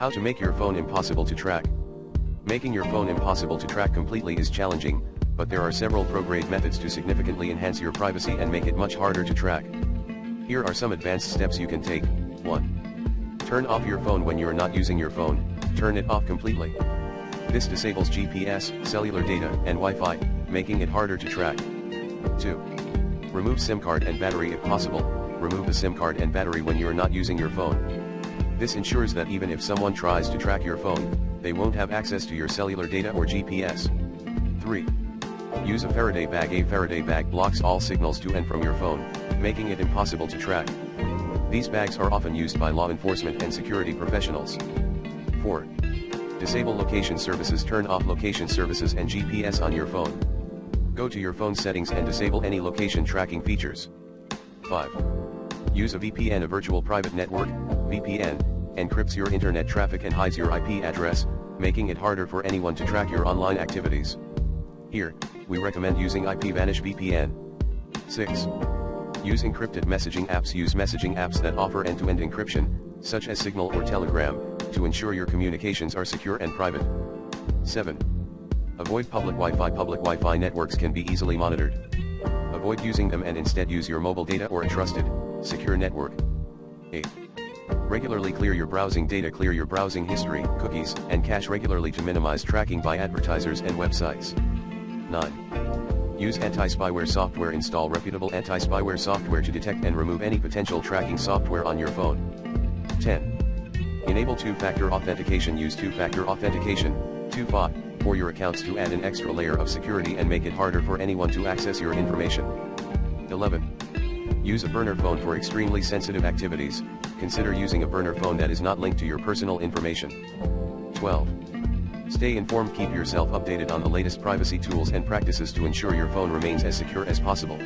How to make your phone impossible to track. Making your phone impossible to track completely is challenging, but there are several pro-grade methods to significantly enhance your privacy and make it much harder to track. Here are some advanced steps you can take. 1. Turn off your phone when you're not using your phone. Turn it off completely. This disables GPS, cellular data, and Wi-Fi, making it harder to track. 2. Remove SIM card and battery if possible. Remove the SIM card and battery when you're not using your phone. This ensures that even if someone tries to track your phone, they won't have access to your cellular data or GPS. 3. Use a Faraday bag. A Faraday bag blocks all signals to and from your phone, making it impossible to track. These bags are often used by law enforcement and security professionals. 4. Disable location services. Turn off location services and GPS on your phone. Go to your phone settings and disable any location tracking features. 5. Use a VPN. A virtual private network, VPN, encrypts your internet traffic and hides your IP address, making it harder for anyone to track your online activities. Here, we recommend using IPVanish VPN. 6. Use encrypted messaging apps. Use messaging apps that offer end-to-end encryption, such as Signal or Telegram, to ensure your communications are secure and private. 7. Avoid public Wi-Fi. Public Wi-Fi networks can be easily monitored. Avoid using them and instead use your mobile data or a trusted, secure network. 8. Regularly clear your browsing data. Clear your browsing history, cookies, and cache regularly to minimize tracking by advertisers and websites. 9. Use anti-spyware software. Install reputable anti-spyware software to detect and remove any potential tracking software on your phone. 10. Enable two-factor authentication. Use two-factor authentication, 2FA, for your accounts to add an extra layer of security and make it harder for anyone to access your information. 11. Use a burner phone for extremely sensitive activities. Consider using a burner phone that is not linked to your personal information. 12. Stay informed. Keep yourself updated on the latest privacy tools and practices to ensure your phone remains as secure as possible.